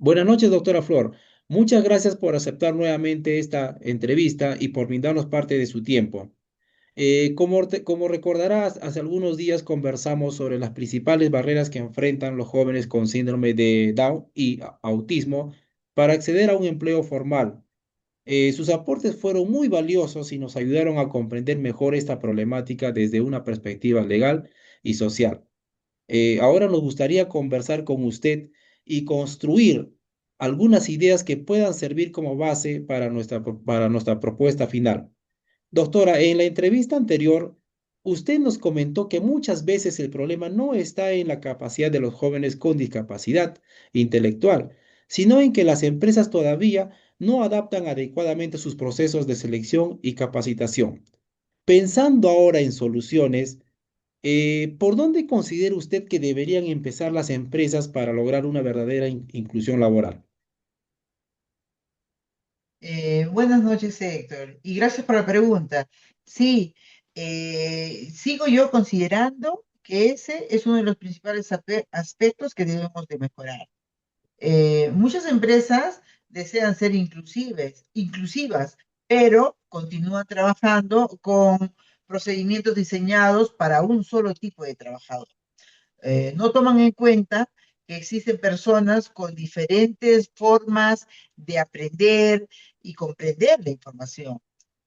Buenas noches, doctora Flor. Muchas gracias por aceptar nuevamente esta entrevista y por brindarnos parte de su tiempo. Como recordarás, hace algunos días conversamos sobre las principales barreras que enfrentan los jóvenes con síndrome de Down y autismo para acceder a un empleo formal. Sus aportes fueron muy valiosos y nos ayudaron a comprender mejor esta problemática desde una perspectiva legal y social. Ahora nos gustaría conversar con usted y construir algunas ideas que puedan servir como base para para nuestra propuesta final. Doctora, en la entrevista anterior, usted nos comentó que muchas veces el problema no está en la capacidad de los jóvenes con discapacidad intelectual, sino en que las empresas todavía no adaptan adecuadamente sus procesos de selección y capacitación. Pensando ahora en soluciones, ¿por dónde considera usted que deberían empezar las empresas para lograr una verdadera inclusión laboral? Buenas noches, Héctor, y gracias por la pregunta. Sí, sigo yo considerando que ese es uno de los principales aspectos que debemos de mejorar. Muchas empresas desean ser inclusivas, pero continúan trabajando con procedimientos diseñados para un solo tipo de trabajador. No toman en cuenta que existen personas con diferentes formas de aprender y comprender la información.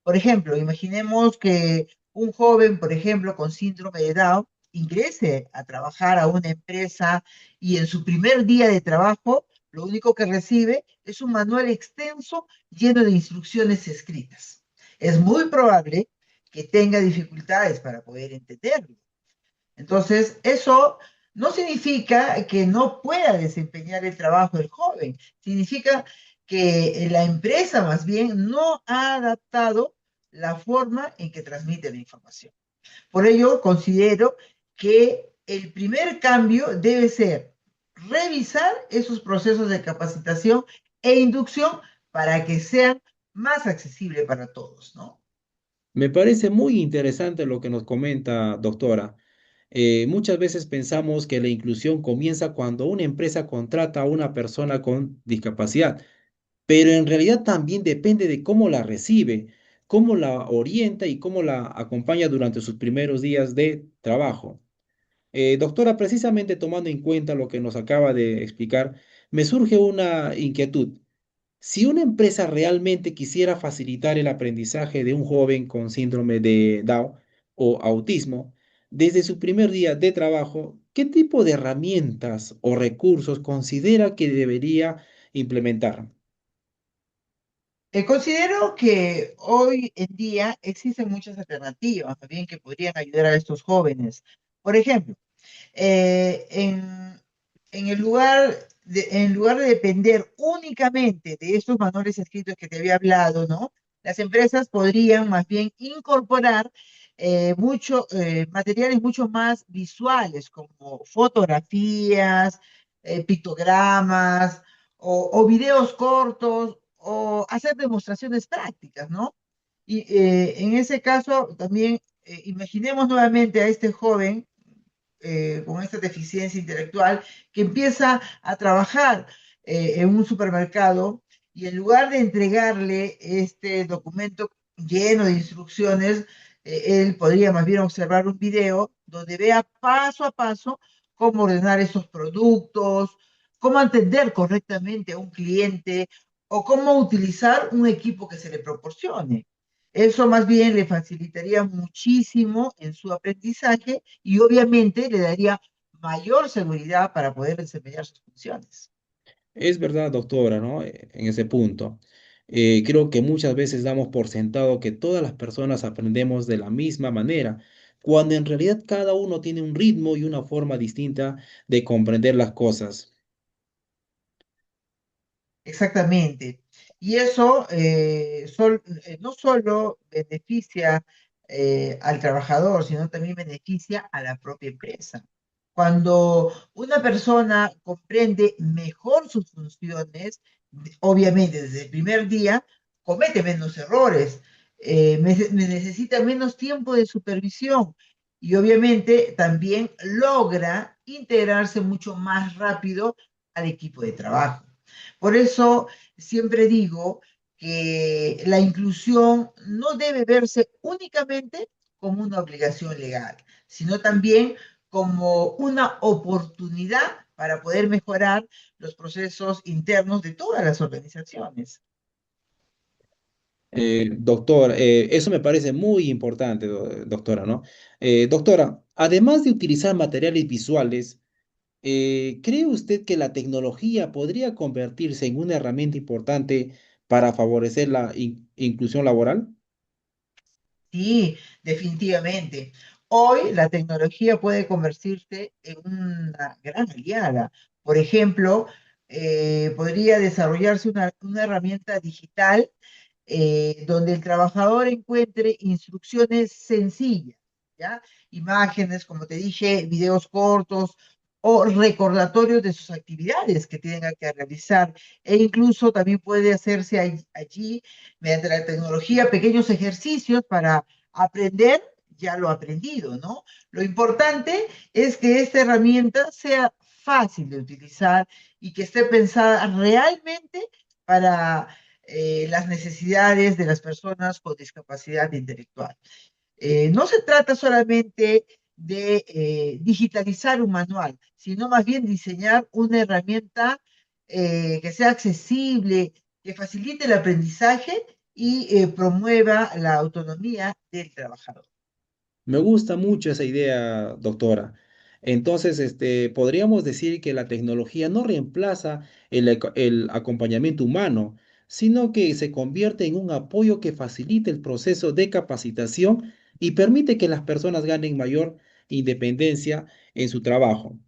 Por ejemplo, imaginemos que un joven, por ejemplo, con síndrome de Down, ingrese a trabajar a una empresa y en su primer día de trabajo, lo único que recibe es un manual extenso lleno de instrucciones escritas. Es muy probable que tenga dificultades para poder entenderlo. Entonces, eso no significa que no pueda desempeñar el trabajo el joven, significa que la empresa más bien no ha adaptado la forma en que transmite la información. Por ello, considero que el primer cambio debe ser revisar esos procesos de capacitación e inducción para que sean más accesibles para todos, ¿no? Me parece muy interesante lo que nos comenta, doctora. Muchas veces pensamos que la inclusión comienza cuando una empresa contrata a una persona con discapacidad, pero en realidad también depende de cómo la recibe, cómo la orienta y cómo la acompaña durante sus primeros días de trabajo. Doctora, precisamente tomando en cuenta lo que nos acaba de explicar, me surge una inquietud. Si una empresa realmente quisiera facilitar el aprendizaje de un joven con síndrome de Down o autismo, desde su primer día de trabajo, ¿qué tipo de herramientas o recursos considera que debería implementar? Considero que hoy en día existen muchas alternativas también que podrían ayudar a estos jóvenes. Por ejemplo, eh, en, en lugar de depender únicamente de estos manuales escritos que te había hablado, ¿no? Las empresas podrían más bien incorporar materiales mucho más visuales, como fotografías, pictogramas o videos cortos o hacer demostraciones prácticas, ¿no? Y en ese caso, también imaginemos nuevamente a este joven con esta deficiencia intelectual que empieza a trabajar en un supermercado y en lugar de entregarle este documento lleno de instrucciones, él podría más bien observar un video donde vea paso a paso cómo ordenar esos productos, cómo atender correctamente a un cliente o cómo utilizar un equipo que se le proporcione. Eso más bien le facilitaría muchísimo en su aprendizaje y obviamente le daría mayor seguridad para poder desempeñar sus funciones. Es verdad, doctora, ¿no? En ese punto. Creo que muchas veces damos por sentado que todas las personas aprendemos de la misma manera, cuando en realidad cada uno tiene un ritmo y una forma distinta de comprender las cosas. Exactamente. Y eso no solo beneficia al trabajador, sino también beneficia a la propia empresa. Cuando una persona comprende mejor sus funciones, obviamente desde el primer día, comete menos errores, necesita menos tiempo de supervisión y obviamente también logra integrarse mucho más rápido al equipo de trabajo. Por eso siempre digo que la inclusión no debe verse únicamente como una obligación legal, sino también como una oportunidad para poder mejorar los procesos internos de todas las organizaciones. Doctor, eso me parece muy importante, doctora, ¿no? Doctora, además de utilizar materiales visuales, ¿cree usted que la tecnología podría convertirse en una herramienta importante para favorecer la inclusión laboral? Sí, definitivamente. Hoy la tecnología puede convertirse en una gran aliada. Por ejemplo, podría desarrollarse una herramienta digital donde el trabajador encuentre instrucciones sencillas, ¿ya? Imágenes, como te dije, videos cortos o recordatorios de sus actividades que tenga que realizar. E incluso también puede hacerse allí, mediante la tecnología, pequeños ejercicios para aprender ya lo aprendido, ¿no? Lo importante es que esta herramienta sea fácil de utilizar y que esté pensada realmente para las necesidades de las personas con discapacidad intelectual. No se trata solamente de digitalizar un manual, sino más bien diseñar una herramienta que sea accesible, que facilite el aprendizaje y promueva la autonomía del trabajador. Me gusta mucho esa idea, doctora. Entonces, podríamos decir que la tecnología no reemplaza el acompañamiento humano, sino que se convierte en un apoyo que facilita el proceso de capacitación y permite que las personas ganen mayor independencia en su trabajo.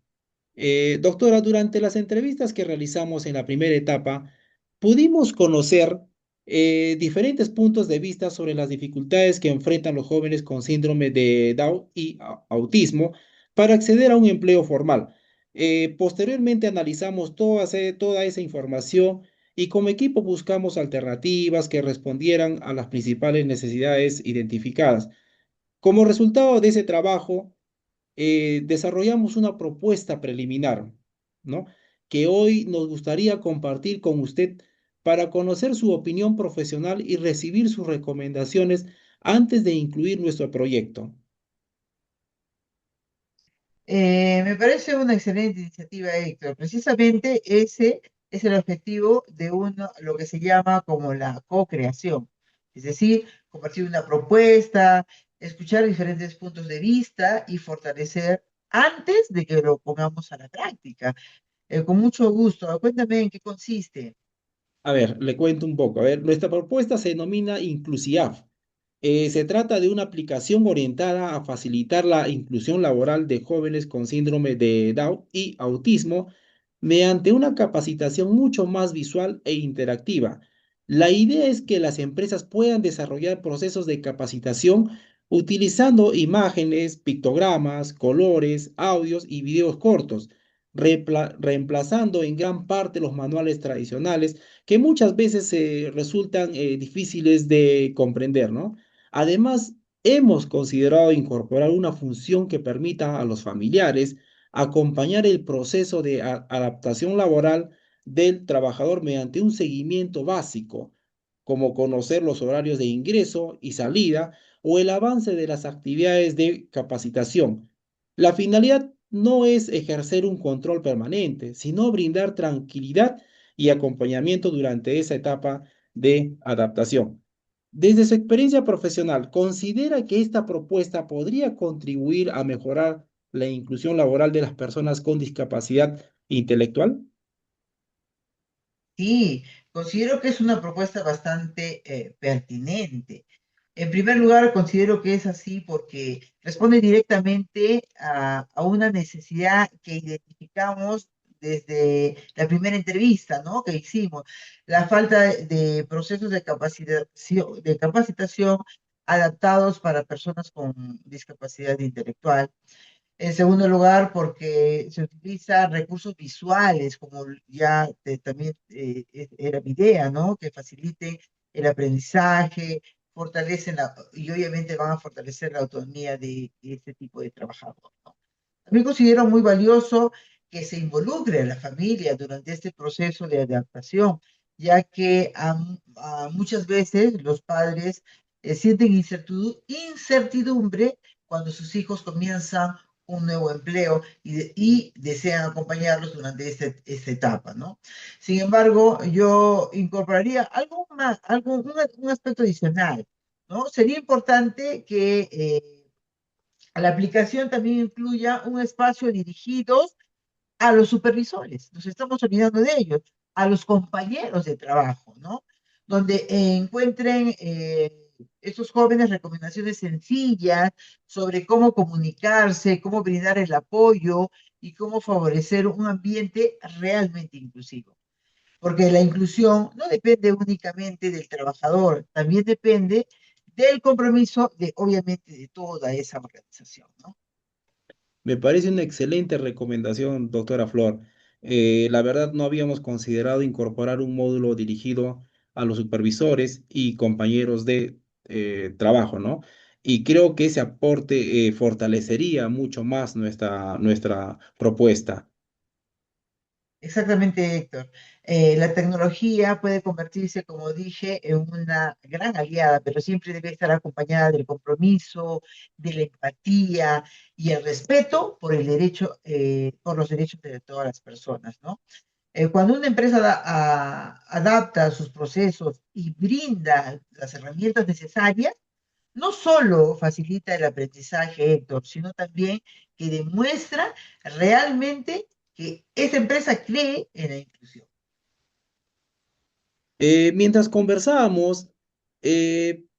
Doctora, durante las entrevistas que realizamos en la primera etapa, pudimos conocer diferentes puntos de vista sobre las dificultades que enfrentan los jóvenes con síndrome de Down y autismo para acceder a un empleo formal. Posteriormente analizamos toda esa información y como equipo buscamos alternativas que respondieran a las principales necesidades identificadas. Como resultado de ese trabajo, desarrollamos una propuesta preliminar, ¿no? Que hoy nos gustaría compartir con usted para conocer su opinión profesional y recibir sus recomendaciones antes de incluir nuestro proyecto. Me parece una excelente iniciativa, Héctor. Precisamente ese es el objetivo de lo que se llama como la co-creación. Es decir, compartir una propuesta, escuchar diferentes puntos de vista y fortalecer antes de que lo pongamos a la práctica. Con mucho gusto. Cuéntame en qué consiste. A ver, le cuento un poco. A ver, nuestra propuesta se denomina Inclusiaf. Se trata de una aplicación orientada a facilitar la inclusión laboral de jóvenes con síndrome de Down y autismo mediante una capacitación mucho más visual e interactiva. La idea es que las empresas puedan desarrollar procesos de capacitación utilizando imágenes, pictogramas, colores, audios y videos cortos, reemplazando en gran parte los manuales tradicionales que muchas veces resultan difíciles de comprender, ¿no? Además, hemos considerado incorporar una función que permita a los familiares acompañar el proceso de adaptación laboral del trabajador mediante un seguimiento básico, como conocer los horarios de ingreso y salida o el avance de las actividades de capacitación. La finalidad no es ejercer un control permanente, sino brindar tranquilidad y acompañamiento durante esa etapa de adaptación. Desde su experiencia profesional, ¿considera que esta propuesta podría contribuir a mejorar la inclusión laboral de las personas con discapacidad intelectual? Sí, considero que es una propuesta bastante pertinente. En primer lugar, considero que es así porque responde directamente a una necesidad que identificamos desde la primera entrevista, ¿no? Que hicimos, la falta de procesos de capacitación adaptados para personas con discapacidad intelectual. En segundo lugar, porque se utilizan recursos visuales, como ya también era mi idea, ¿no? Que faciliten el aprendizaje, y obviamente van a fortalecer la autonomía de este tipo de trabajador, ¿no? También considero muy valioso que se involucre a la familia durante este proceso de adaptación, ya que muchas veces los padres sienten incertidumbre cuando sus hijos comienzan un nuevo empleo y desean acompañarlos durante esta etapa, ¿no? Sin embargo, yo incorporaría algo más, un aspecto adicional, ¿no? Sería importante que la aplicación también incluya un espacio dirigido a los supervisores, nos estamos olvidando de ellos, a los compañeros de trabajo, ¿no? Donde encuentren estos jóvenes recomendaciones sencillas sobre cómo comunicarse, cómo brindar el apoyo y cómo favorecer un ambiente realmente inclusivo. Porque la inclusión no depende únicamente del trabajador, también depende del compromiso de, obviamente, de toda esa organización, ¿no? Me parece una excelente recomendación, doctora Flor. La verdad, no habíamos considerado incorporar un módulo dirigido a los supervisores y compañeros de trabajo, ¿no? Y creo que ese aporte fortalecería mucho más nuestra propuesta. Exactamente, Héctor. La tecnología puede convertirse, como dije, en una gran aliada, pero siempre debe estar acompañada del compromiso, de la empatía y el respeto por el derecho, por los derechos de todas las personas, ¿no? Cuando una empresa adapta sus procesos y brinda las herramientas necesarias, no solo facilita el aprendizaje, Héctor, sino también que demuestra realmente que esa empresa cree en la inclusión. Mientras conversábamos,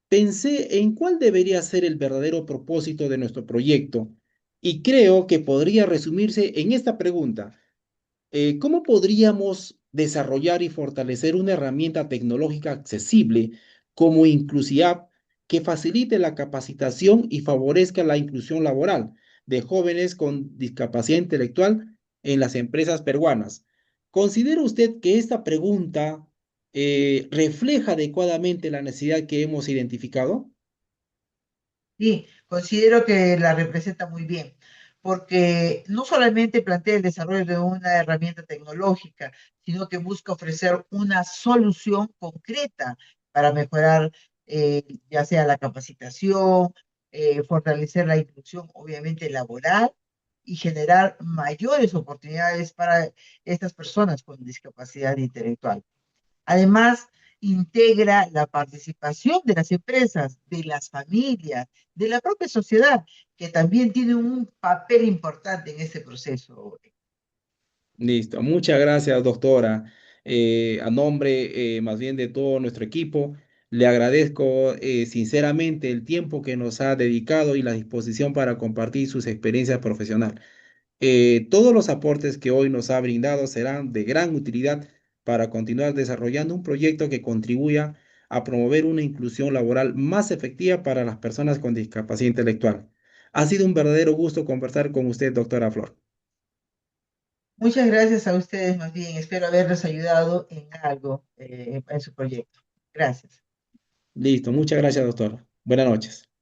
pensé en cuál debería ser el verdadero propósito de nuestro proyecto y creo que podría resumirse en esta pregunta. ¿Cómo podríamos desarrollar y fortalecer una herramienta tecnológica accesible como Inclusiapp que facilite la capacitación y favorezca la inclusión laboral de jóvenes con discapacidad intelectual en las empresas peruanas? ¿Considera usted que esta pregunta refleja adecuadamente la necesidad que hemos identificado? Sí, considero que la representa muy bien, porque no solamente plantea el desarrollo de una herramienta tecnológica, sino que busca ofrecer una solución concreta para mejorar ya sea la capacitación, fortalecer la inclusión, obviamente laboral, y generar mayores oportunidades para estas personas con discapacidad intelectual. Además, integra la participación de las empresas, de las familias, de la propia sociedad, que también tiene un papel importante en este proceso. Listo, muchas gracias, doctora. A nombre más bien de todo nuestro equipo, le agradezco sinceramente el tiempo que nos ha dedicado y la disposición para compartir sus experiencias profesionales. Todos los aportes que hoy nos ha brindado serán de gran utilidad para continuar desarrollando un proyecto que contribuya a promover una inclusión laboral más efectiva para las personas con discapacidad intelectual. Ha sido un verdadero gusto conversar con usted, doctora Flor. Muchas gracias a ustedes, más bien. Espero haberles ayudado en algo en su proyecto. Gracias. Listo, muchas gracias, doctor. Buenas noches.